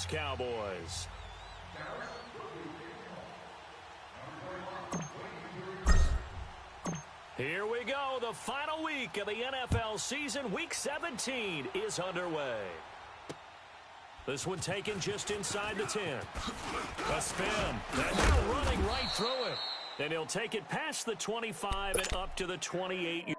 Cowboys. Here we go. The final week of the NFL season. Week 17 is underway. This one taken just inside the 10. A spin. And now running right through it. And he'll take it past the 25 and up to the 28.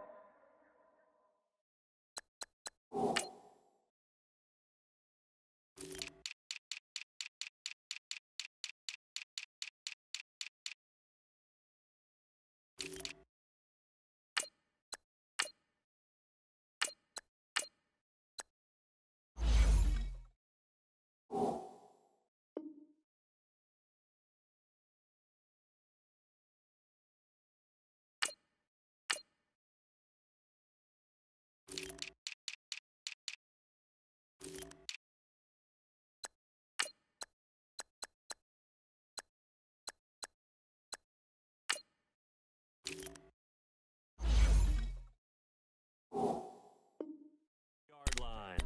Yard line.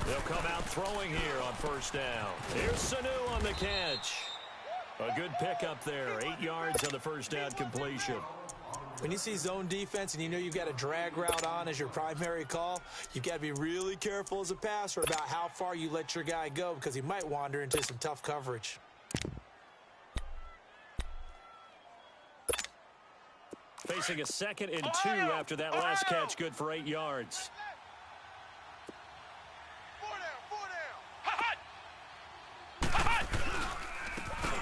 They'll come out throwing here on first down. Here's Sanu on the catch. A good pickup there. 8 yards on the first down completion. When you see zone defense and you know you've got a drag route on as your primary call, you've got to be really careful as a passer about how far you let your guy go because he might wander into some tough coverage. Facing a 2nd and 2 after that last catch, good for 8 yards.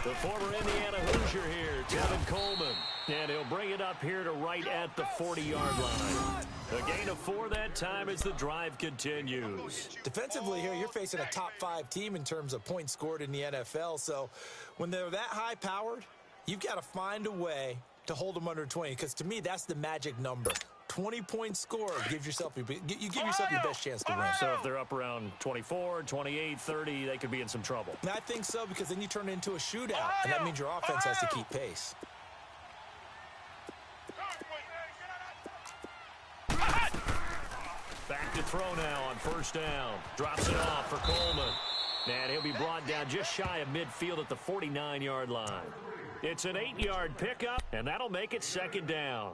The former Indiana Hoosier here, Tevin Coleman. And he'll bring it up here to right at the 40-yard line. A gain of 4 that time as the drive continues. Defensively here, you're facing a top-5 team in terms of points scored in the NFL. So when they're that high-powered, you've got to find a way to hold them under 20. Because to me, that's the magic number. 20 points scored, you give yourself your best chance to win. So if they're up around 24, 28, 30, they could be in some trouble. And I think so, because then you turn it into a shootout, and that means your offense has to keep pace. Back to throw now on first down. Drops it off for Coleman. And he'll be brought down just shy of midfield at the 49-yard line. It's an 8-yard pickup, and that'll make it 2nd down.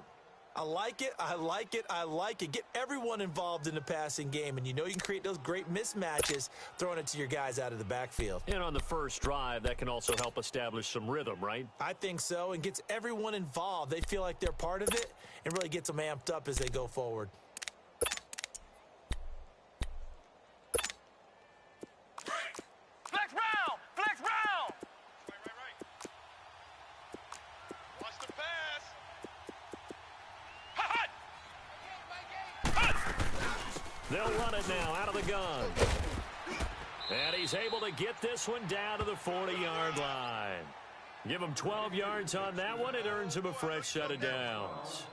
I like it, I like it, I like it. Get everyone involved in the passing game, and you know you can create those great mismatches throwing it to your guys out of the backfield. And on the first drive, that can also help establish some rhythm, right? I think so, and gets everyone involved. They feel like they're part of it and really gets them amped up as they go forward. They'll run it now out of the gun. And he's able to get this one down to the 40-yard line. Give him 12 yards on that one. It earns him a fresh set of downs.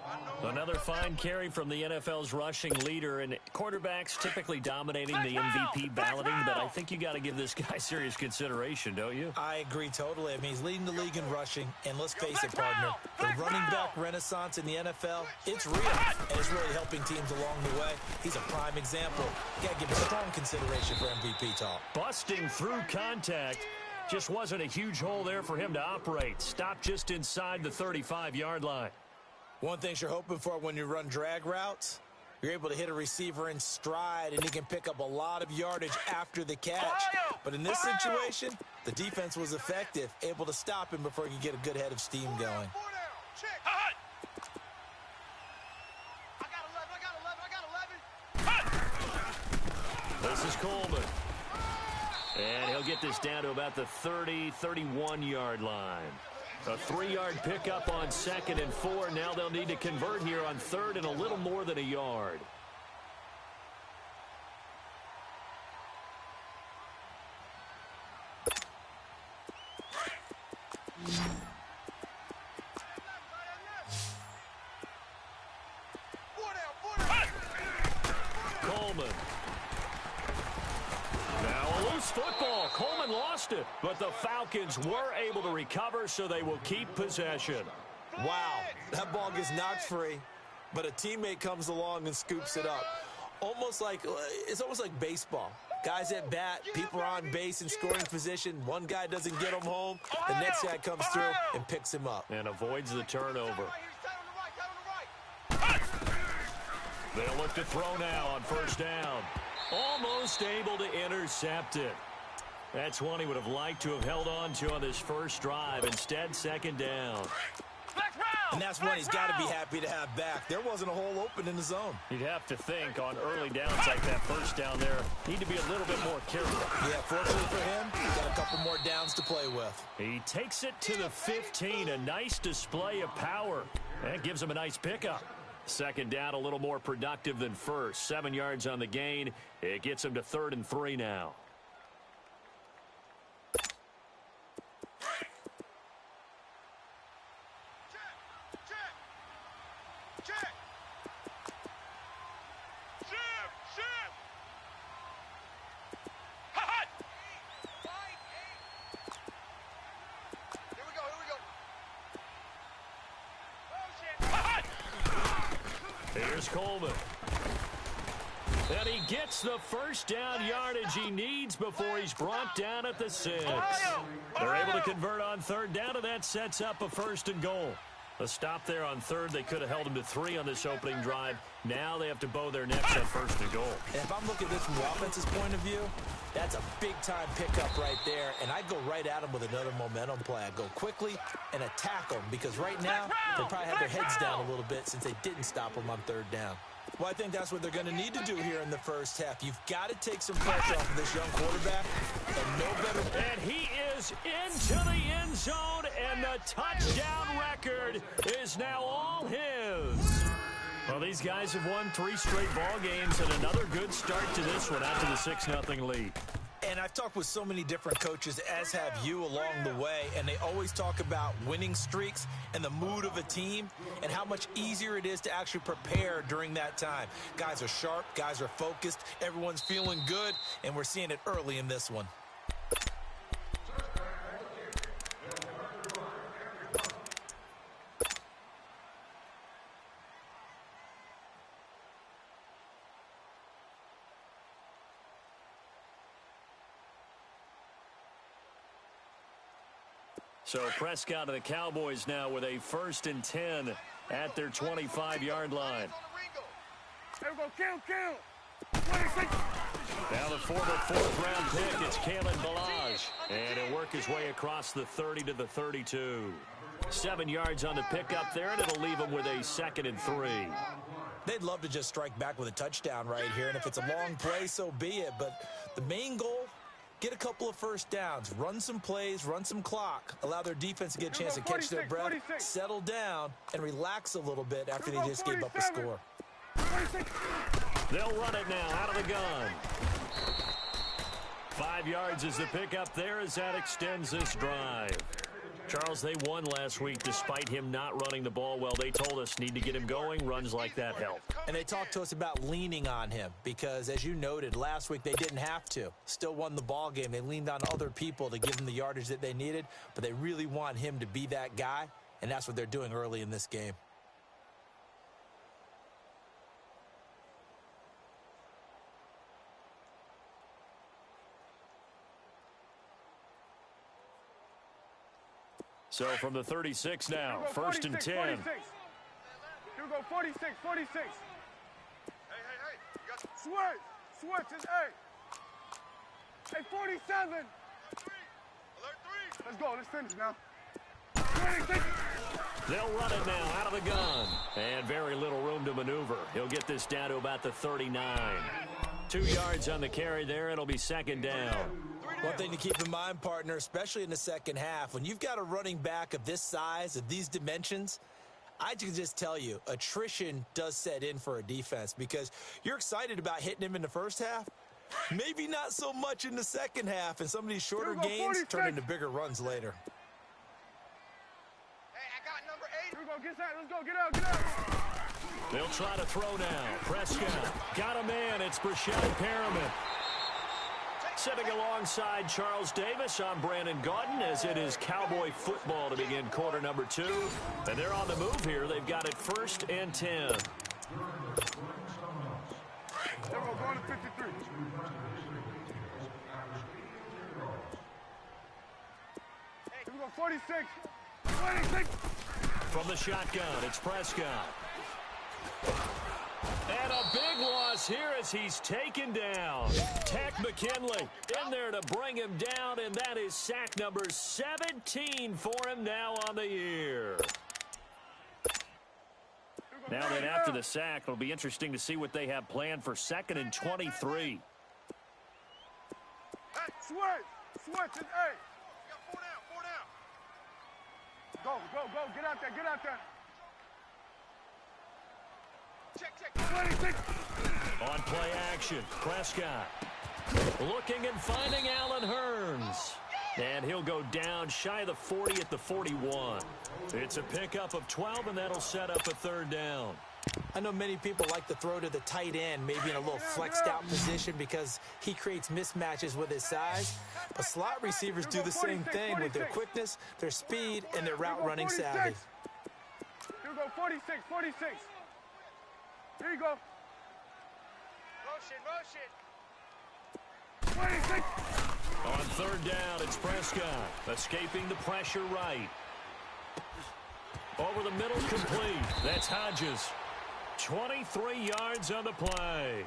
Another fine carry from the NFL's rushing leader, and quarterbacks typically dominating the MVP balloting, but I think you got to give this guy serious consideration, don't you? I agree totally. I mean, he's leading the league in rushing, and let's face it, partner, the running back renaissance in the NFL, it's real, and it's really helping teams along the way. He's a prime example. You got to give him strong consideration for MVP talk. Busting through contact. Just wasn't a huge hole there for him to operate. Stopped just inside the 35-yard line. One thing you're hoping for when you run drag routes, you're able to hit a receiver in stride, and he can pick up a lot of yardage after the catch. But in this situation, the defense was effective, able to stop him before he could get a good head of steam going. This is Coleman. And he'll get this down to about the 30, 31-yard line. A 3-yard pickup on 2nd and 4. Now they'll need to convert here on 3rd and a little more than a yard. Coleman. Now a loose football. Coleman lost it, but the Falcons were able to recover, so they will keep possession. Wow, that ball gets knocked free, but a teammate comes along and scoops it up. It's almost like baseball. Guys at bat, people are on base in scoring position. One guy doesn't get him home. The next guy comes through and picks him up. And avoids the turnover. They'll look to throw now on first down. Almost able to intercept it. That's one he would have liked to have held on to on this first drive. Instead, second down. And that's one he's got to be happy to have back. There wasn't a hole open in the zone. You'd have to think on early downs like that first down there, need to be a little bit more careful. Yeah, fortunately for him, he's got a couple more downs to play with. He takes it to the 15, a nice display of power. That gives him a nice pickup. Second down, a little more productive than first. 7 yards on the gain. It gets him to 3rd and 3 now. Here's Coleman. And he gets the first down yardage he needs before he's brought down at the 6. They're able to convert on 3rd down, and that sets up a 1st and goal. A stop there on 3rd. They could have held him to 3 on this opening drive. Now they have to bow their necks on 1st and goal. And if I'm looking at this from the offense's point of view, that's a big-time pickup right there. And I'd go right at him with another momentum play. I'd go quickly and attack them because right now they probably have their heads down a little bit since they didn't stop them on 3rd down. Well, I think that's what they're going to need to do here in the first half. You've got to take some pressure off of this young quarterback. And no better. And he is into the end zone, and the touchdown record is now all his. Well, these guys have won 3 straight ball games, and another good start to this one after the 6-0 lead. And I've talked with so many different coaches, as have you along the way, and they always talk about winning streaks and the mood of a team and how much easier it is to actually prepare during that time. Guys are sharp, guys are focused, everyone's feeling good, and we're seeing it early in this one. So Prescott and the Cowboys now with a 1st and 10 at their 25-yard line. There we go, kill. 26. Now the former 4th-round pick, it's Kalen Ballage. And he'll work his way across the 30 to the 32. 7 yards on the pickup there, and it'll leave him with a 2nd and 3. They'd love to just strike back with a touchdown right here, and if it's a long play, so be it. But the main goal, get a couple of first downs, run some plays, run some clock, allow their defense to get a chance to catch their breath, settle down, and relax a little bit after they just gave up a score. They'll run it now out of the gun. 5 yards is the pickup there as that extends this drive. Charles, they won last week despite him not running the ball well. They told us need to get him going. Runs like that help. And they talked to us about leaning on him because, as you noted, last week they didn't have to. Still won the ball game. They leaned on other people to give them the yardage that they needed, but they really want him to be that guy, and that's what they're doing early in this game. So from the 36 now, 1st and 10. 46. Here we go, 46, 46. Hey. Switch is 8. Hey, 47. Alert 3. Let's go, let's finish now. 26. They'll run it now out of the gun. And very little room to maneuver. He'll get this down to about the 39. 2 yards on the carry there. It'll be 2nd down. One thing to keep in mind, partner, especially in the second half, when you've got a running back of this size, of these dimensions, I can just tell you, attrition does set in for a defense because you're excited about hitting him in the first half, maybe not so much in the second half, and some of these shorter gains turn into bigger runs later. Let's go. Get out. They'll try to throw now. Prescott got a man. It's Brashad Perriman. Sitting alongside Charles Davis, I'm Brandon Gaudin, as it is Cowboy football to begin quarter number 2. And they're on the move here. They've got it 1st and 10. They're going to 53. Here we go, 46. 26. From the shotgun, it's Prescott. And a big loss here as he's taken down. Tech McKinley in there to bring him down, and that is sack number 17 for him now on the year. Now then, after the sack, it'll be interesting to see what they have planned for 2nd and 23. Hey, switch, and hey. Four down. Go, get out there. Check. 26. On play action, Prescott looking and finding Allen Hurns. And he'll go down shy of the 40 at the 41. It's a pickup of 12, and that'll set up a 3rd down. I know many people like to throw to the tight end, maybe in a little flexed out position because he creates mismatches with his size. But slot receivers do the same thing with their quickness, their speed, and their route running savvy. Here we go, 46. Here you go. Motion. 26. On 3rd down, it's Prescott escaping the pressure right. Over the middle, complete. That's Hodges. 23 yards on the play.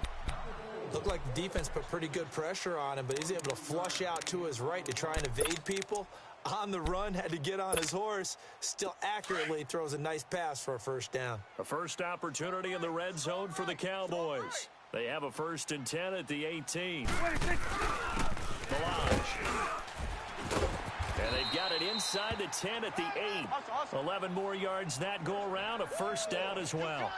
Looked like the defense put pretty good pressure on him, but he's able to flush out to his right to try and evade people. On the run, had to get on his horse. Still accurately throws a nice pass for a 1st down. A first opportunity in the red zone for the Cowboys. They have a 1st and 10 at the 18. Balaj. And they've got it inside the 10 at the 8. 11 more yards that go around, a 1st down as well.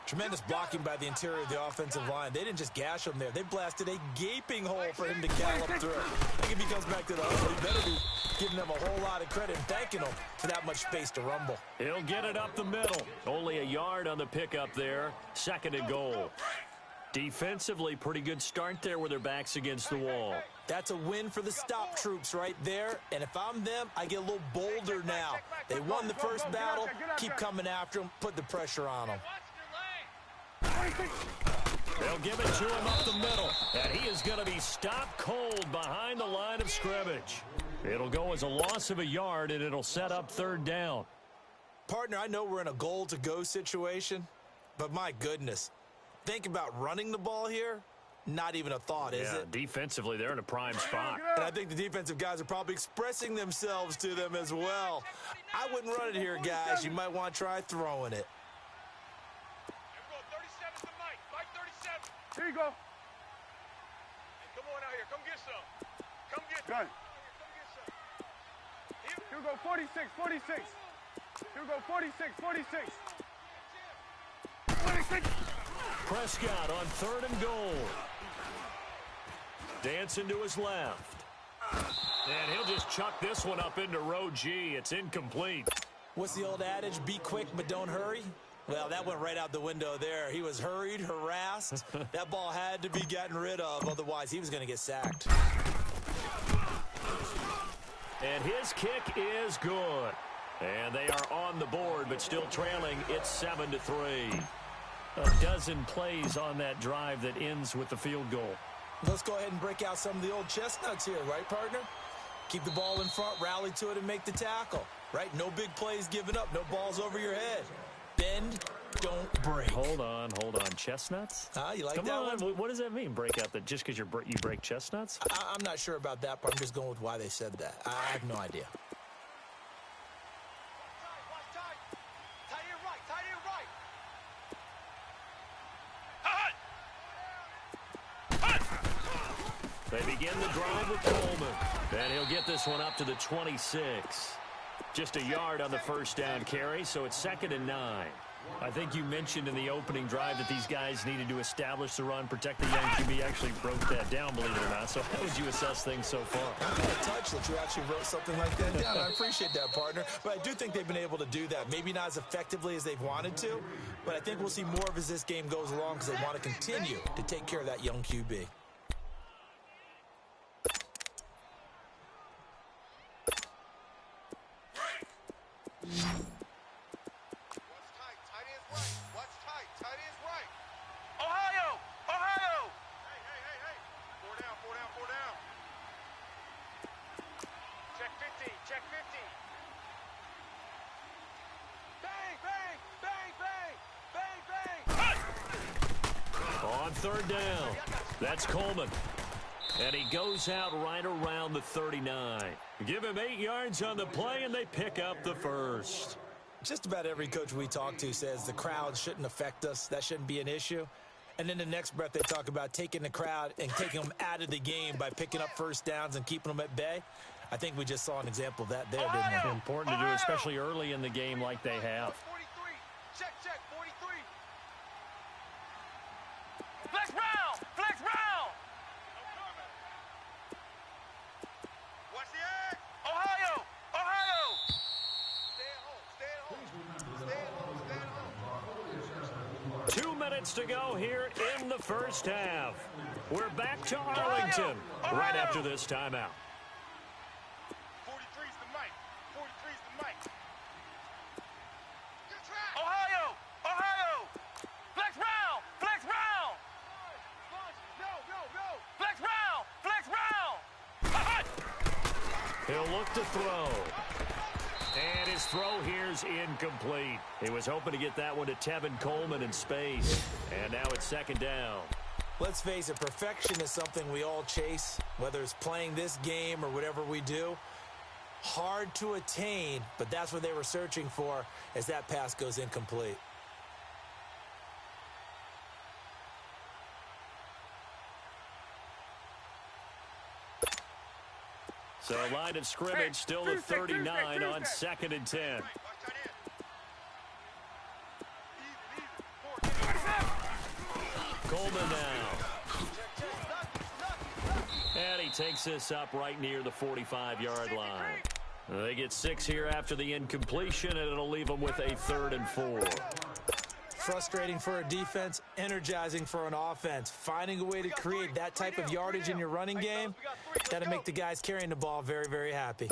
Tremendous blocking by the interior of the offensive line. They didn't just gash him there. They blasted a gaping hole for him to gallop through. I think if he comes back to the huddle, he better be giving them a whole lot of credit and thanking them for that much space to rumble. He'll get it up the middle. Only a yard on the pickup there. 2nd and goal. Defensively, pretty good start there with their backs against the wall. That's a win for the stop troops right there. And if I'm them, I get a little bolder now. They won the first battle. Keep coming after them. Put the pressure on them. They'll give it to him up the middle. And he is going to be stopped cold behind the line of scrimmage. It'll go as a loss of a yard, and it'll set up 3rd down. Partner, I know we're in a goal-to-go situation, but my goodness. Think about running the ball here. Not even a thought, is it? Defensively, they're in a prime spot. And I think the defensive guys are probably expressing themselves to them as well. I wouldn't run it here, guys. You might want to try throwing it. Here you go. Come on out here. Come get some. Come get some. Here we go, 46. Here we go, 46. 26. Prescott on 3rd and goal. Dancing to his left. And he'll just chuck this one up into row G. It's incomplete. What's the old adage? Be quick, but don't hurry. Well, that went right out the window there. He was hurried, harassed. That ball had to be gotten rid of. Otherwise, he was going to get sacked. And his kick is good. And they are on the board, but still trailing. It's 7-3. A dozen plays on that drive that ends with the field goal. Let's go ahead and break out some of the old chestnuts here, right, partner? Keep the ball in front, rally to it, and make the tackle, right? No big plays given up, no balls over your head. Bend, don't break. Hold on. Chestnuts? You like Come that on. one? What does that mean, break out? That just because you break chestnuts? I'm not sure about that, but I'm just going with why they said that. I have no idea. They begin the drive with Coleman. And he'll get this one up to the 26. Just a yard on the 1st down carry, so it's 2nd and 9. I think you mentioned in the opening drive that these guys needed to establish the run, protect the young QB. Actually broke that down, believe it or not. So how would you assess things so far? I'm going to touch that you actually wrote something like that down. I appreciate that, partner. But I do think they've been able to do that. Maybe not as effectively as they've wanted to, but I think we'll see more of as this game goes along because they want to continue to take care of that young QB. Third down. That's Coleman. And he goes out right around the 39. Give him 8 yards on the play, and they pick up the first. Just about every coach we talk to says the crowd shouldn't affect us. That shouldn't be an issue. And then the next breath they talk about taking the crowd and taking them out of the game by picking up first downs and keeping them at bay. I think we just saw an example of that there, didn't we? Important to do, especially early in the game like they have. 43. Check, 43. Flex round! Flex round! Watch the egg! Ohio! Ohio! Stay at home. Stay at home. 2 minutes to go here in the first half. We're back to Arlington right after this timeout. 43's the mic. 43's the mic. Ohio! Ohio! Flex round! Flex round! No! Flex round! Flex round! He'll look to throw. And his throw here's incomplete. He was hoping to get that one to Tevin Coleman in space. And now it's second down. Let's face it, perfection is something we all chase, whether it's playing this game or whatever we do. Hard to attain, but that's what they were searching for as that pass goes incomplete. So line of scrimmage still the 39 on 2nd and 10. Coleman now. And he takes this up right near the 45-yard line. They get 6 here after the incompletion, and it'll leave them with a 3rd and 4. Frustrating for a defense, energizing for an offense. Finding a way to create that type of yardage in your running game, that'll make the guys carrying the ball very, very happy.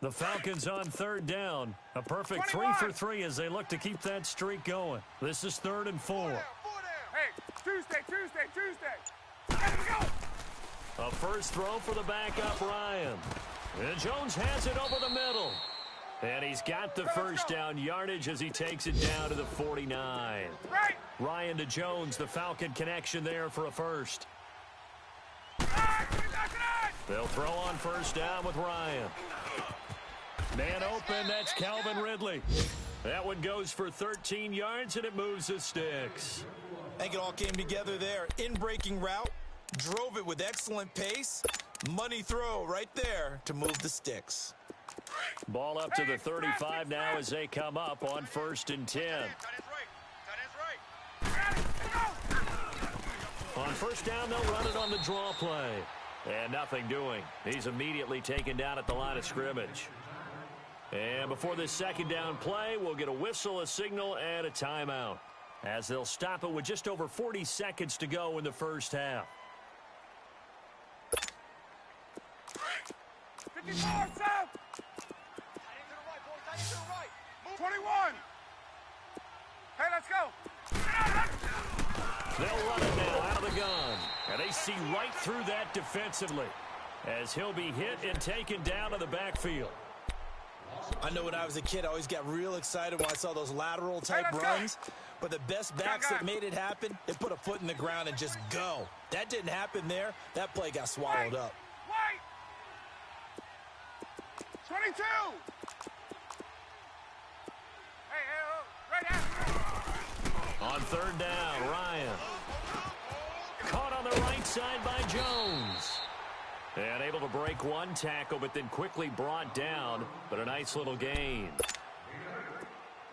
The Falcons on 3rd down. A perfect 3 for 3 as they look to keep that streak going. This is 3rd and 4. Hey, Tuesday. Here we go. A first throw for the backup, Ryan. And Jones has it over the middle. And he's got the first down yardage as he takes it down to the 49. Right. Ryan to Jones, the Falcon connection there for a first. They'll throw on first down with Ryan. Man open, that's Calvin Ridley. That one goes for 13 yards, and it moves the sticks. I think it all came together there. In-breaking route, drove it with excellent pace. Money throw right there to move the sticks. Ball up to the 35 now as they come up on 1st and 10. On first down, they'll run it on the draw play. And nothing doing. He's immediately taken down at the line of scrimmage. And before this second down play, we'll get a whistle, a signal, and a timeout, as they'll stop it with just over 40 seconds to go in the first half. 54, south. 21. Hey, let's go. They'll run it now out of the gun. And they see right through that defensively as he'll be hit and taken down to the backfield. I know when I was a kid, I always got real excited when I saw those lateral-type runs. But the best backs that made it happen, they put a foot in the ground and just go. That didn't happen there. That play got swallowed up. Wait. 22. Right out. On 3rd down, Ryan. Caught on the right side by Jones. And able to break one tackle, but then quickly brought down. But a nice little gain.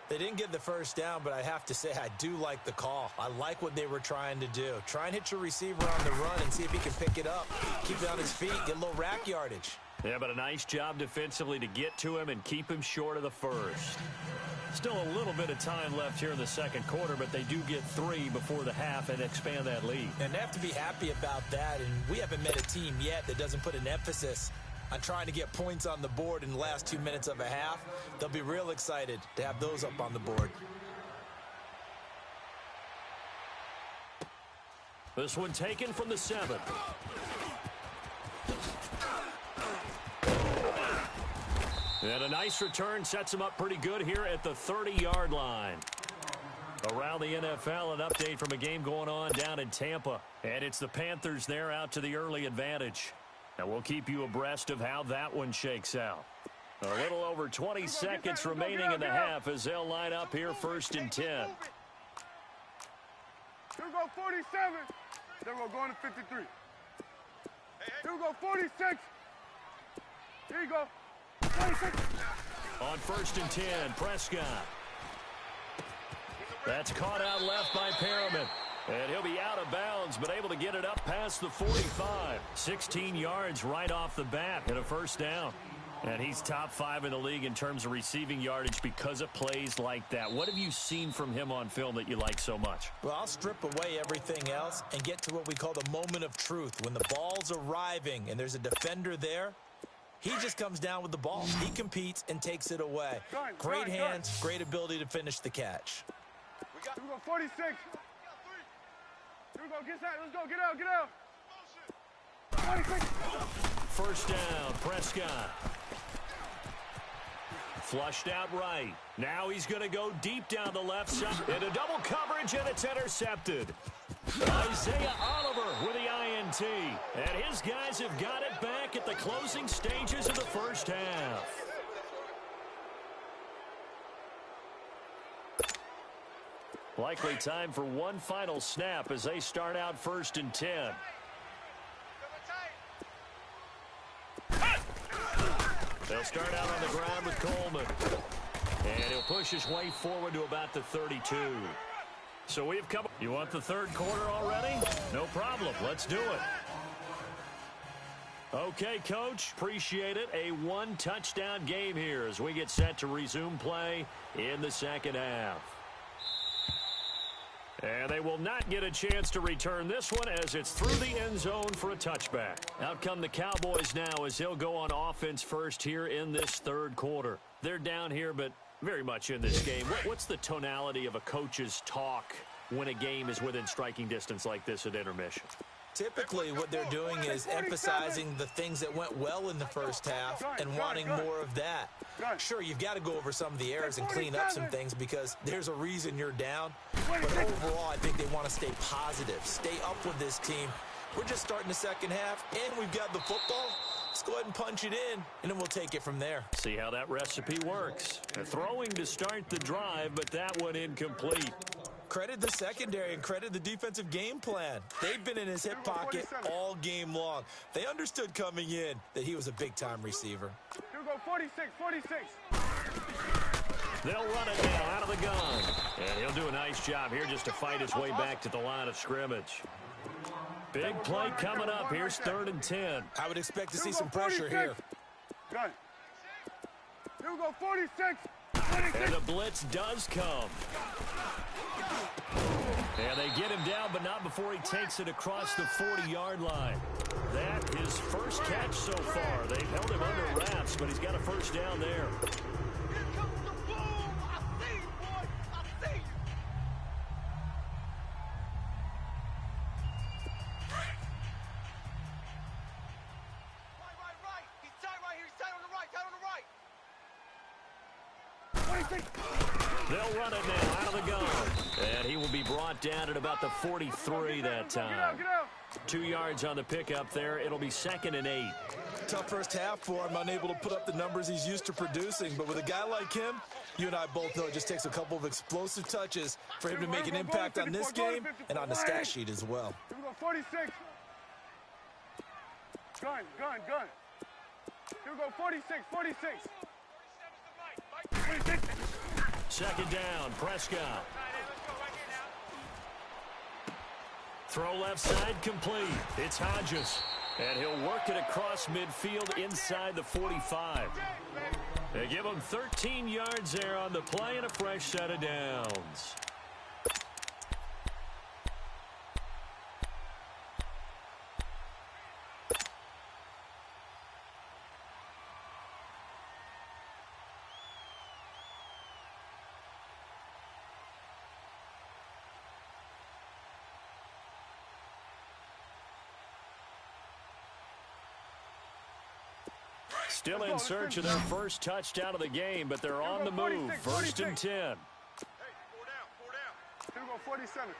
They didn't get the first down, but I have to say I do like the call. I like what they were trying to do. Try and hit your receiver on the run and see if he can pick it up. Keep it on his feet, get a little rack yardage. Yeah, but a nice job defensively to get to him and keep him short of the first. Still a little bit of time left here in the second quarter, but they do get 3 before the half and expand that lead. And they have to be happy about that, and we haven't met a team yet that doesn't put an emphasis on trying to get points on the board in the last 2 minutes of a half. They'll be real excited to have those up on the board. This one taken from the 7. And a nice return sets him up pretty good here at the 30-yard line. Around the NFL, an update from a game going on down in Tampa. And it's the Panthers there out to the early advantage. And we'll keep you abreast of how that one shakes out. A little over 20 seconds remaining in the half as they'll line up here 1st and 10. Here we go 47. Then we're going to 53. Here we go 46. Here you go. 46. On 1st and 10, Prescott. That's caught out left by Perriman. And he'll be out of bounds, but able to get it up past the 45. 16 yards right off the bat and a first down. And he's top 5 in the league in terms of receiving yardage because of plays like that. What have you seen from him on film that you like so much? Well, I'll strip away everything else and get to what we call the moment of truth. When the ball's arriving and there's a defender there, he just comes down with the ball. He competes and takes it away. Great hands, great ability to finish the catch. Here we go 46. Here we go, get out, let's go, get out, get out. 46. First down, Prescott. Flushed out right. Now he's going to go deep down the left side. Into double coverage, and it's intercepted. Isaiah Oliver with the INT. And his guys have got it back at the closing stages of the first half. Likely time for one final snap as they start out 1st and 10. They'll start out on the ground with Coleman. And he'll push his way forward to about the 32. So we've come. You want the third quarter already? No problem. Let's do it. Okay, Coach. Appreciate it. A one-touchdown game here as we get set to resume play in the second half. And they will not get a chance to return this one as it's through the end zone for a touchback. Out come the Cowboys now as they'll go on offense first here in this third quarter. They're down here, but very much in this game. What's the tonality of a coach's talk when a game is within striking distance like this at intermission? Typically, what they're doing is emphasizing the things that went well in the first half and wanting more of that. Sure, you've got to go over some of the errors and clean up some things because there's a reason you're down. But overall, I think they want to stay positive, stay up with this team. We're just starting the second half, and we've got the football. Let's go ahead and punch it in, and then we'll take it from there. See how that recipe works. Throwing to start the drive, but that one incomplete. Credit the secondary and credit the defensive game plan. They've been in his hip pocket all game long. They understood coming in that he was a big-time receiver. Here we go, 46, 46. They'll run it now out of the gun. And he'll do a nice job here just to fight his way back to the line of scrimmage. Big play coming up. Here's 3rd and 10. I would expect to see some pressure here. Got it. Here we go, 46. And the blitz does come. And they get him down, but not before he takes it across the 40-yard line. That his first catch so far. They've held him under wraps, but he's got a first down there. Here comes the boom. I see you, boy. I see you. Right. He's tight right here. He's tight on the right. They'll run it now out of the gun. And he will be brought down at about the 43 that time. 2 yards on the pickup there. It'll be 2nd and 8. Tough first half for him, unable to put up the numbers he's used to producing. But with a guy like him, you and I both know it just takes a couple of explosive touches for him to make an impact on this game and on the stat sheet as well. Here we go, 46. Gun. Here we go, 46. 46. Second down, Prescott. Throw left side complete. It's Hodges. And he'll work it across midfield inside the 45. They give him 13 yards there on the play and a fresh set of downs. Still in search of their first touchdown of the game, but they're on the move. First and 10. Hey, 4 down. Here we go, 47.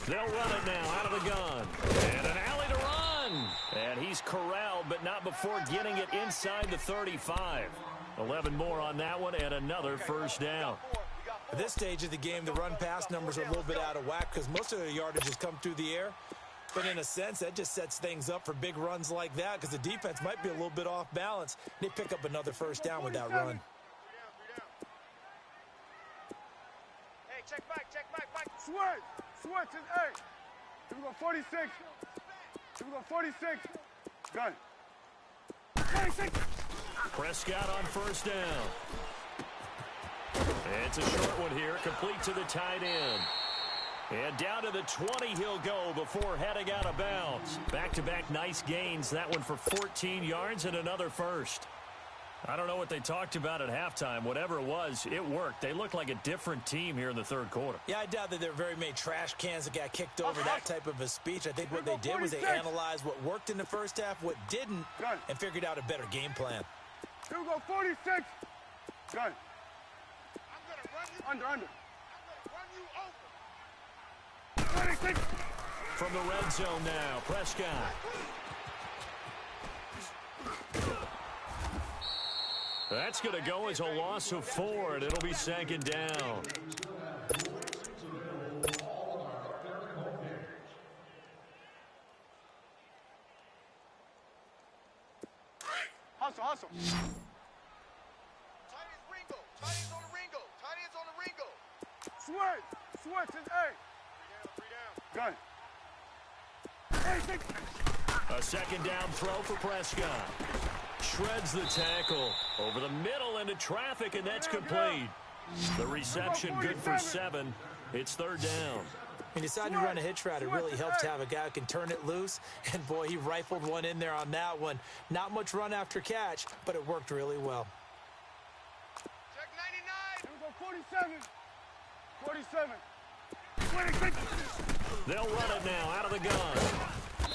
They'll run it now out of the gun. And an alley to run. And he's corralled, but not before getting it inside the 35. 11 more on that one and another first down. At this stage of the game, the run-pass numbers are a little bit out of whack because most of the yardage has come through the air. But in a sense, that just sets things up for big runs like that because the defense might be a little bit off balance. They pick up another first down with that run. Hey, check back. Switch is 8. Here we go, 46. Here we go, 46. Gun. 46. Prescott on first down. It's a short one here, complete to the tight end. And down to the 20 he'll go before heading out of bounds. Back-to-back nice gains. That one for 14 yards and another first. I don't know what they talked about at halftime. Whatever it was, it worked. They looked like a different team here in the third quarter. Yeah, I doubt that there were very many trash cans that got kicked over that type of a speech. I think what they did was they analyzed what worked in the first half, what didn't, and figured out a better game plan. Here we go, 46. Gun. Under. I'm gonna run you over. 46. From the red zone now, Prescott. That's going to go as a loss of 4, and it'll be second down. Hustle. Tight ends on the Ringo. Switch is 8. 3 down. Gun. A second down throw for Prescott. Shreds the tackle over the middle into traffic, and that's complete. The reception good for 7. It's third down. When you decide to run a hitch route, it really helps to have a guy who can turn it loose. And, boy, he rifled one in there on that one. Not much run after catch, but it worked really well. Check 99. Here we go, 47. 26. They'll run it now out of the gun.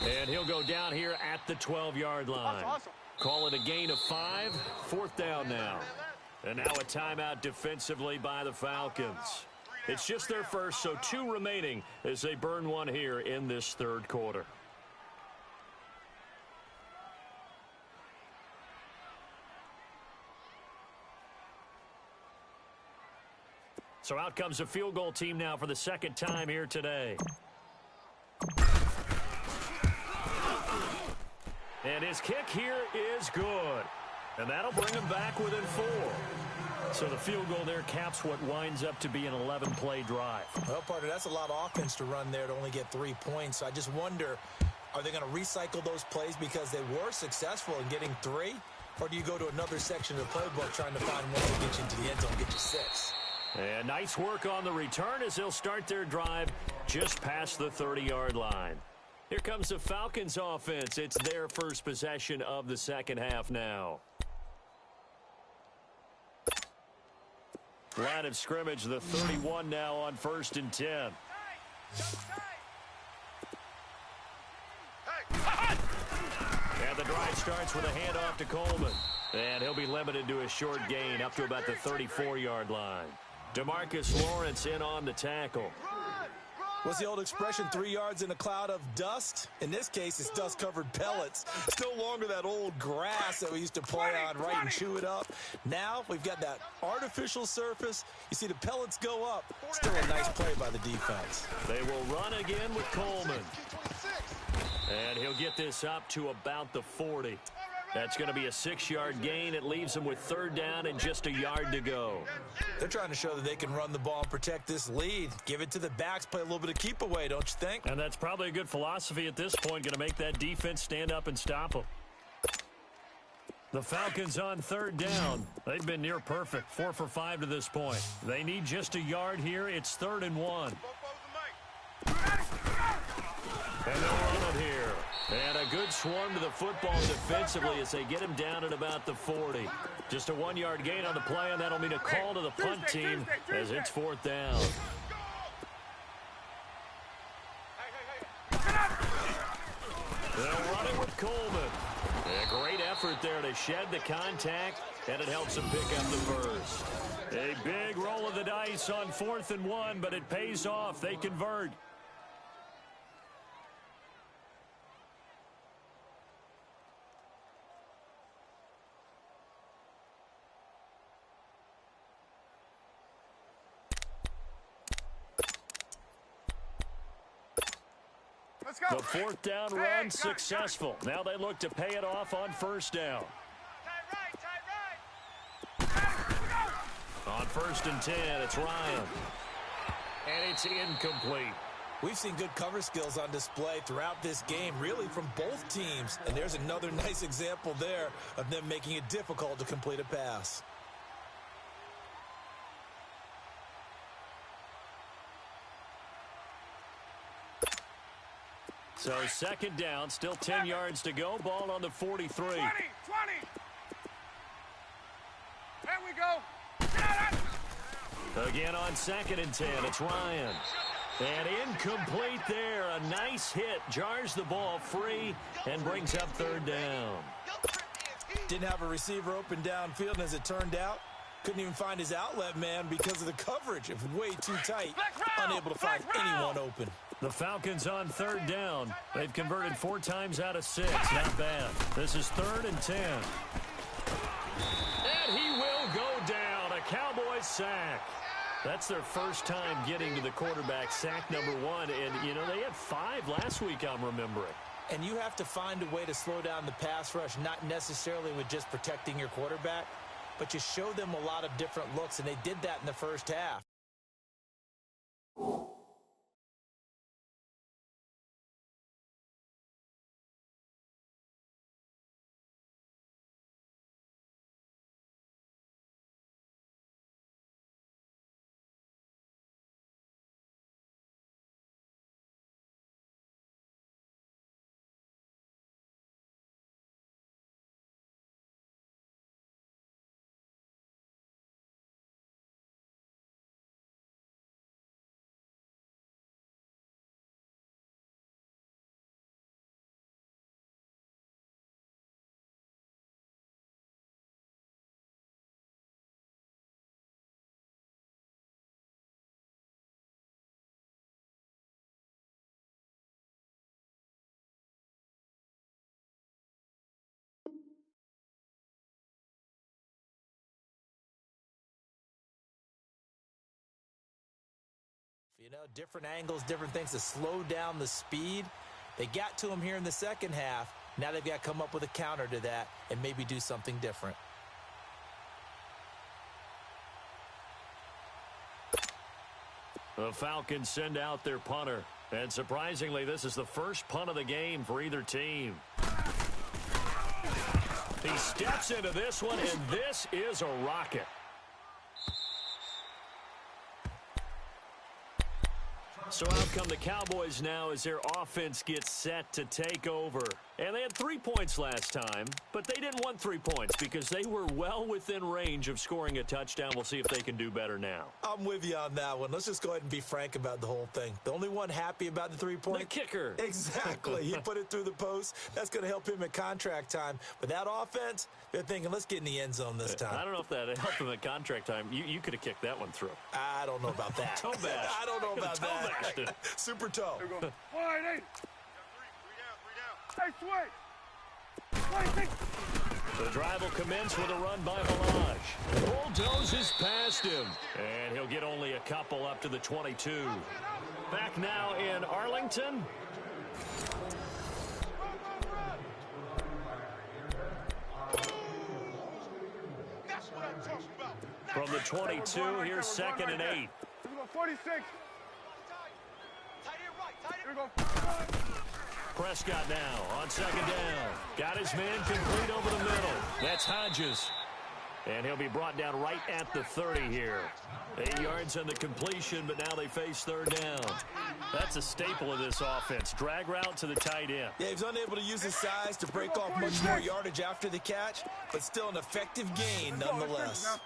And he'll go down here at the 12-yard line. Hustle. Call it a gain of 5. Fourth down now. And now a timeout defensively by the Falcons. It's just their first, so 2 remaining as they burn one here in this third quarter. So out comes a field goal team now for the second time here today. And his kick here is good. And that'll bring him back within 4. So the field goal there caps what winds up to be an 11-play drive. Well, partner, that's a lot of offense to run there to only get 3 points. So I just wonder, are they going to recycle those plays because they were successful in getting 3? Or do you go to another section of the playbook trying to find one to get you into the end zone and get you 6? And nice work on the return as they'll start their drive just past the 30-yard line. Here comes the Falcons offense. It's their first possession of the second half now. Line of scrimmage, the 31 now on first and 10. And the drive starts with a handoff to Coleman. And he'll be limited to a short gain up to about the 34-yard line. DeMarcus Lawrence in on the tackle. What's the old expression, 3 yards in a cloud of dust? In this case, it's dust-covered pellets. It's no longer that old grass that we used to play on, right, and chew it up. Now we've got that artificial surface. You see the pellets go up. Still a nice play by the defense. They will run again with Coleman. And he'll get this up to about the 40. That's going to be a 6-yard gain. It leaves them with 3rd down and just a yard to go. They're trying to show that they can run the ball and protect this lead. Give it to the backs, play a little bit of keep away, don't you think? And that's probably a good philosophy at this point, going to make that defense stand up and stop them. The Falcons on 3rd down. They've been near perfect, 4 for 5 to this point. They need just a yard here. It's 3rd and 1. And they'll run it here. And a good swarm to the football defensively as they get him down at about the 40. Just a 1-yard gain on the play, and that'll mean a call to the punt team as it's 4th down. They'll run it with Coleman. A great effort there to shed the contact, and it helps them pick up the first. A big roll of the dice on 4th and 1, but it pays off. They convert. The 4th down run successful. Now they look to pay it off on 1st down. On 1st and 10, it's Ryan. And it's incomplete. We've seen good cover skills on display throughout this game, really from both teams. And there's another nice example there of them making it difficult to complete a pass. So 2nd down, still 10 yards to go. Ball on the 43. 20. There we go. Again on 2nd and 10, it's Ryan. And incomplete there. A nice hit. Jars the ball free and brings up 3rd down. Didn't have a receiver open downfield, and as it turned out, couldn't even find his outlet man because of the coverage. It was way too tight. Unable to find anyone open. The Falcons on 3rd down. They've converted 4 times out of 6. Not bad. This is 3rd and 10. And he will go down. A Cowboys sack. That's their first time getting to the quarterback, sack number 1. And, you know, they had 5 last week, I'm remembering. And you have to find a way to slow down the pass rush, not necessarily with just protecting your quarterback, but you show them a lot of different looks, and they did that in the first half. You know, different angles, different things to slow down the speed. They got to him here in the second half. Now they've got to come up with a counter to that and maybe do something different. The Falcons send out their punter. And surprisingly, this is the first punt of the game for either team. He steps into this one, and this is a rocket. So out come the Cowboys now as their offense gets set to take over. And they had 3 points last time, but they didn't want 3 points because they were well within range of scoring a touchdown. We'll see if they can do better now. I'm with you on that one. Let's just go ahead and be frank about the whole thing. The only one happy about the 3-point? The kicker. Exactly. He put it through the post. That's going to help him at contract time. But that offense, they're thinking, let's get in the end zone this time. I don't know if that helped him at contract time. You could have kicked that one through. I don't know about that. Toe bash. I don't know about that. Bashed it. Super toe. There we go. 180. 3 down. Hey, swing. 26. The drive will commence with a run by Balaj. Bulldozes past him. And he'll get only a couple up to the 22. Back now in Arlington. From the 22, here's 2nd and 8. Here we go, 46. Here we go. Prescott now on 2nd down. Got his man complete over the middle. That's Hodges. And he'll be brought down right at the 30 here. 8 yards on the completion, but now they face 3rd down. That's a staple of this offense. Drag route to the tight end. Yeah, he's unable to use his size to break off much more yardage after the catch, but still an effective gain nonetheless.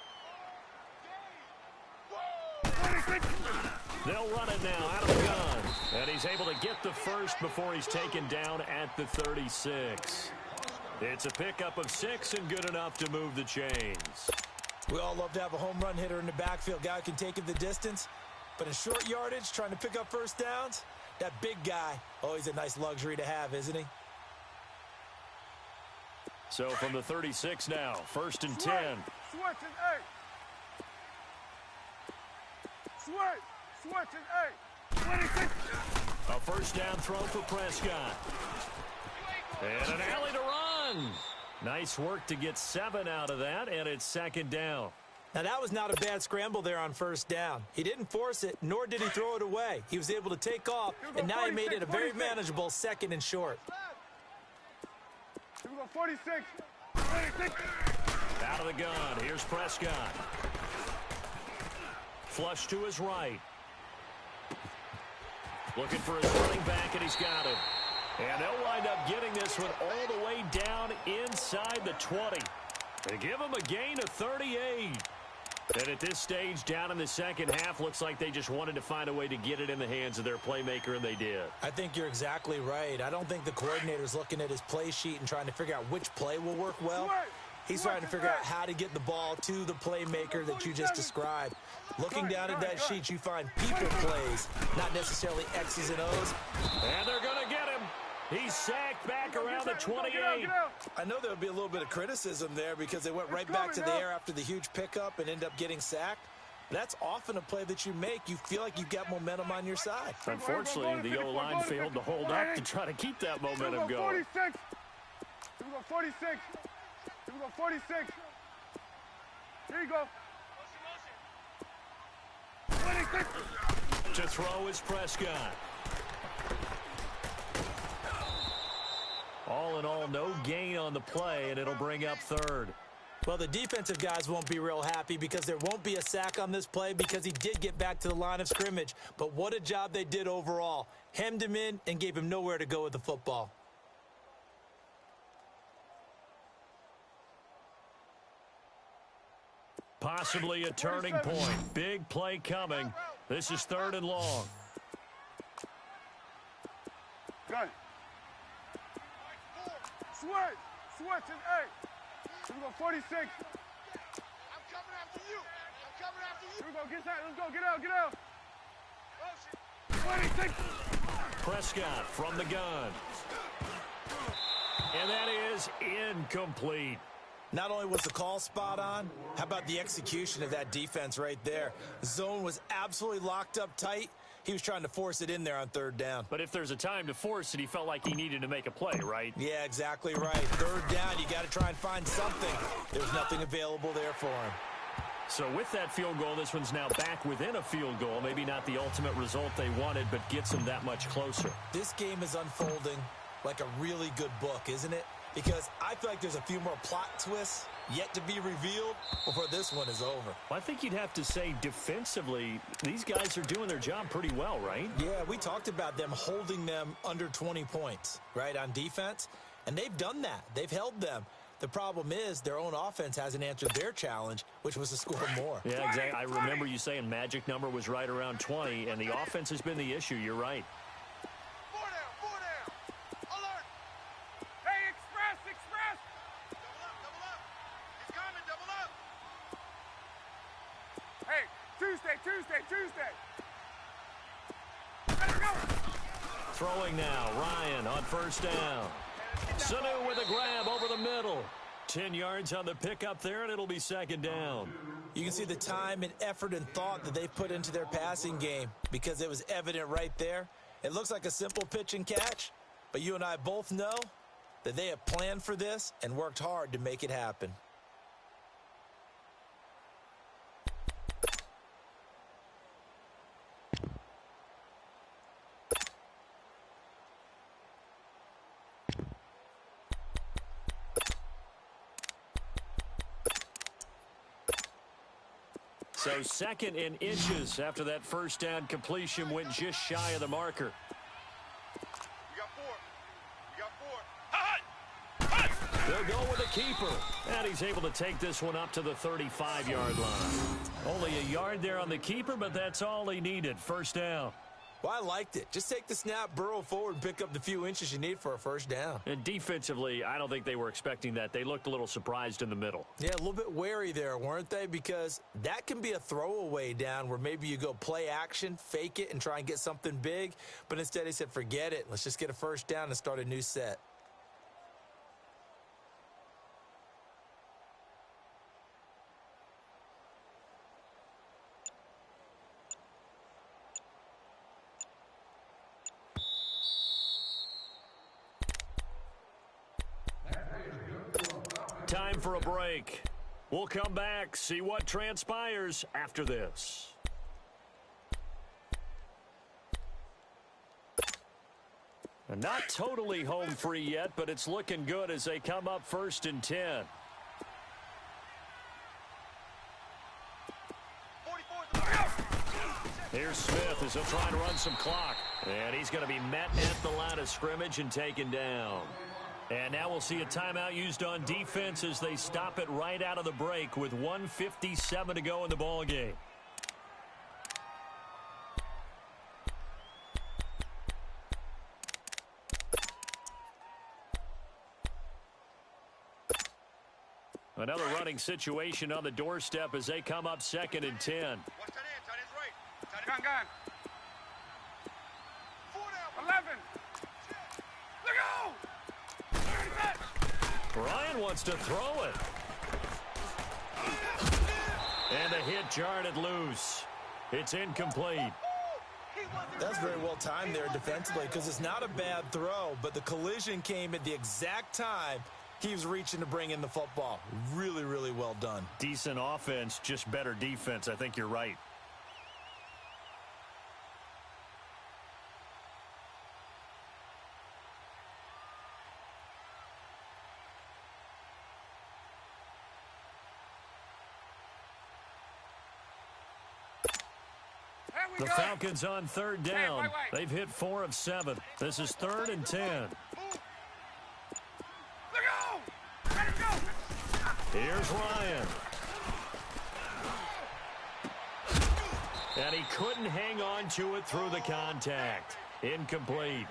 They'll run it now out of the gun. And he's able to get the first before he's taken down at the 36. It's a pickup of 6 and good enough to move the chains. We all love to have a home run hitter in the backfield. Guy who can take it the distance. But in short yardage, trying to pick up first downs, that big guy, always a nice luxury to have, isn't he? So from the 36 now, 1st and 10. Switch and 8. Switch and 8. 26. A first down throw for Prescott. And an alley to run. Nice work to get 7 out of that, and it's 2nd down. Now, that was not a bad scramble there on 1st down. He didn't force it, nor did he throw it away. He was able to take off, and now he made it a very manageable 2nd and short. Here we go, 46. 26. Out of the gun. Here's Prescott. Flush to his right. Looking for his running back, and he's got it. And they'll wind up getting this one all the way down inside the 20. They give him a gain of 38. And at this stage, down in the second half, looks like they just wanted to find a way to get it in the hands of their playmaker, and they did. I think you're exactly right. I don't think the coordinator's looking at his play sheet and trying to figure out which play will work well. He's trying to figure out how to get the ball to the playmaker that you just described. Looking down at that sheet, you find people plays, not necessarily X's and O's. And they're going to get him. He's sacked back around the 28. I know there'll be a little bit of criticism there because they went right back to the air after the huge pickup and end up getting sacked. That's often a play that you make. You feel like you've got momentum on your side. Unfortunately, the O-line failed to hold up to try to keep that momentum going. 46. Here we go, 46. Here we go, 46. Here you go. 26. To throw is Prescott. All in all, no gain on the play, and it'll bring up 3rd. Well, the defensive guys won't be real happy because there won't be a sack on this play because he did get back to the line of scrimmage. But what a job they did overall. Hemmed him in and gave him nowhere to go with the football. Possibly a turning point. Big play coming. This is 3rd and long. Good. Switch and 8. Here we go, 46. I'm coming after you. I'm coming after you. Here we go, get that. Let's go, get out. 26. Prescott from the gun. And that is incomplete. Not only was the call spot on, how about the execution of that defense right there? The zone was absolutely locked up tight. He was trying to force it in there on 3rd down. But if there's a time to force it, he felt like he needed to make a play, right? Yeah, exactly right. 3rd down, you got to try and find something. There's nothing available there for him. So with that field goal, this one's now back within a field goal. Maybe not the ultimate result they wanted, but gets them that much closer. This game is unfolding like a really good book, isn't it? Because I feel like there's a few more plot twists yet to be revealed before this one is over. Well, I think you'd have to say defensively, these guys are doing their job pretty well, right? Yeah, we talked about them holding them under 20 points, right, on defense. And they've done that. They've held them. The problem is their own offense hasn't answered their challenge, which was to score more. Yeah, exactly. I remember you saying magic number was right around 20, and the offense has been the issue. You're right. 4 down. Alert. Hey, express. Double up. He's coming, double up. Hey, Tuesday. Let it go. Throwing now, Ryan on 1st down. Sanu with a grab over the middle. 10 yards on the pickup there, and it'll be 2nd down. You can see the time and effort and thought that they put into their passing game because it was evident right there. It looks like a simple pitch and catch, but you and I both know that they have planned for this and worked hard to make it happen. So 2nd and inches after that first down completion went just shy of the marker. You got 4. You got 4. Hot! They'll go with a keeper. And he's able to take this one up to the 35-yard line. Only a yard there on the keeper, but that's all he needed. First down. Well, I liked it. Just take the snap, burrow forward, and pick up the few inches you need for a first down. And defensively, I don't think they were expecting that. They looked a little surprised in the middle. Yeah, a little bit wary there, weren't they? Because that can be a throwaway down where maybe you go play action, fake it, and try and get something big. But instead, he said, forget it. Let's just get a first down and start a new set. Time for a break. We'll come back, see what transpires after this. And not totally home free yet, but it's looking good as they come up 1st and 10. 44. Here's Smith as he'll try and run some clock. And he's going to be met at the line of scrimmage and taken down. And now we'll see a timeout used on defense as they stop it right out of the break with 1:57 to go in the ballgame. Another running situation on the doorstep as they come up 2nd and 10. Watch that end. Tight end's right. Tight end. Gun. 4 down. 11. Look out! Ryan wants to throw it. And the hit jarred it loose. It's incomplete. That's very well timed there defensively because it's not a bad throw, but the collision came at the exact time he was reaching to bring in the football. Really, really well done. Decent offense, just better defense. I think you're right. The Falcons on 3rd down. Wait. They've hit 4 of 7. This is 3rd and 10. Look out! Let it go! Here's Ryan. And he couldn't hang on to it through the contact. Incomplete.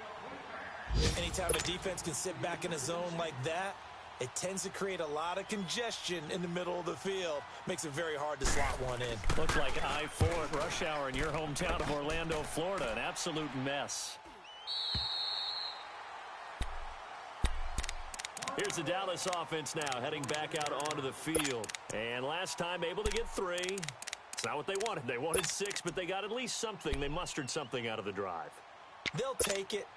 Anytime a defense can sit back in a zone like that, it tends to create a lot of congestion in the middle of the field. Makes it very hard to slot one in. Looks like I-4 at rush hour in your hometown of Orlando, Florida. An absolute mess. Here's the Dallas offense now, heading back out onto the field. And last time able to get 3. It's not what they wanted. They wanted 6, but they got at least something. They mustered something out of the drive. They'll take it.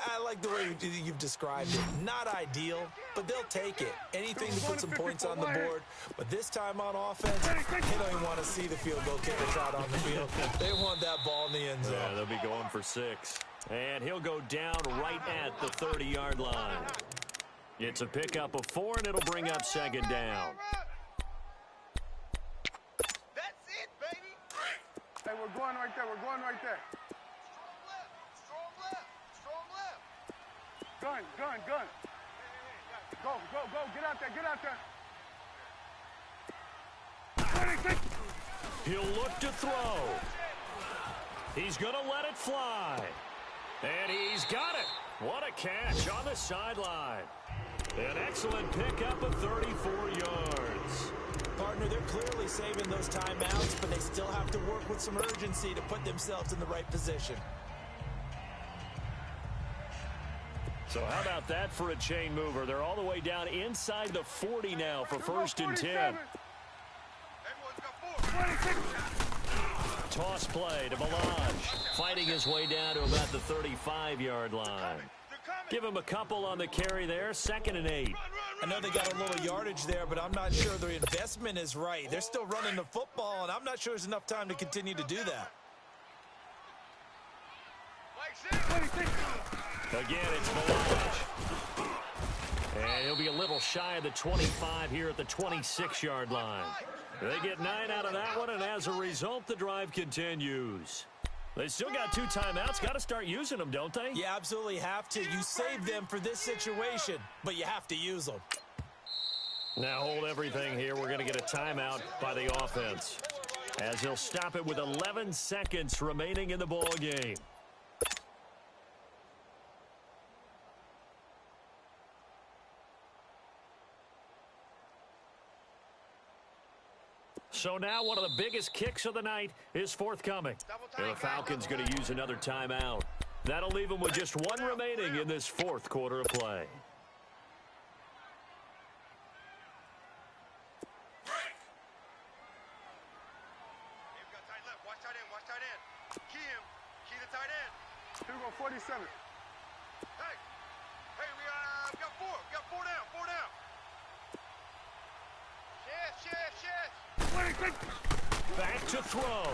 I like the way you've described it. Not ideal, but they'll take it. Anything to put some points on the board. But this time on offense, they don't even want to see the field goal kickers out on the field. They want that ball in the end zone. Yeah, they'll be going for 6. And he'll go down right at the 30-yard line. It's a pickup of 4, and it'll bring up 2nd down. That's it, baby. Hey, we're going right there. We're going right there. Strong left. Strong left. Strong left. Gun. Go. Get out there. 26. He'll look to throw. He's going to let it fly. And he's got it. What a catch on the sideline. An excellent pickup of 34 yards. Partner, they're clearly saving those timeouts, but they still have to work with some urgency to put themselves in the right position. So how about that for a chain mover? They're all the way down inside the 40 now for 1st and 10. Everyone's got 4. 26. Toss play to Melange. Fighting his way down to about the 35-yard line. They're coming. Give him a couple on the carry there. 2nd and 8. I know they got a little yardage there, but I'm not sure the investment is right. They're still running the football, and I'm not sure there's enough time to continue to do that. 26. Again, it's Melange. And he'll be a little shy of the 25 here at the 26-yard line. They get 9 out of that one, and as a result, the drive continues. They still got 2 timeouts. Got to start using them, don't they? You absolutely have to. You save them for this situation, but you have to use them. Now hold everything here. We're going to get a timeout by the offense, as he'll stop it with 11 seconds remaining in the ball game. So now one of the biggest kicks of the night is forthcoming. And the Falcons going to use another timeout. That'll leave them with just 1 remaining in this 4th quarter of play. Key the tight end. Here we go, 47. Hey, we got 4. We got 4 down. 4 down. Shit. Back to throw.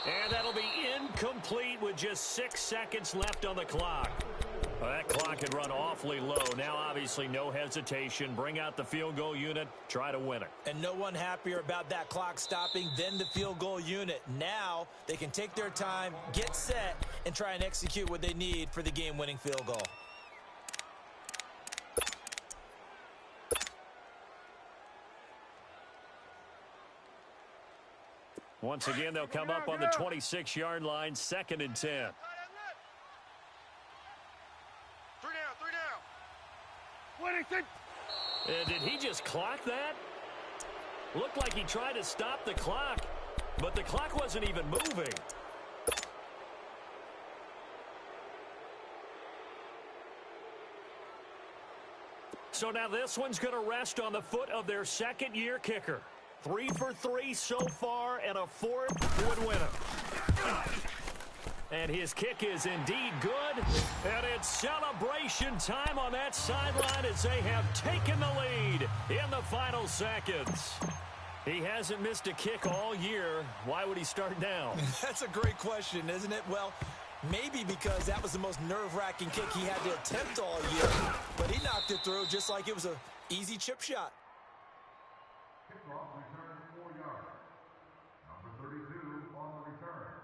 And that'll be incomplete with just 6 seconds left on the clock. Well, that clock had run awfully low. Now, obviously, no hesitation. Bring out the field goal unit. Try to win it. And no one happier about that clock stopping than the field goal unit. Now they can take their time, get set, and try and execute what they need for the game-winning field goal. Once again, they'll come up on the 26-yard line, 2nd and 10. 3 down. 26. And did he just clock that? Looked like he tried to stop the clock, but the clock wasn't even moving. So now this one's going to rest on the foot of their 2nd-year kicker. 3 for 3 so far, and a 4th would win it. And his kick is indeed good. And it's celebration time on that sideline as they have taken the lead in the final seconds. He hasn't missed a kick all year. Why would he start now? That's a great question, isn't it? Well, maybe because that was the most nerve-wracking kick he had to attempt all year. But he knocked it through just like it was an easy chip shot. Kickoff return 4 yards. Number 32 on the return.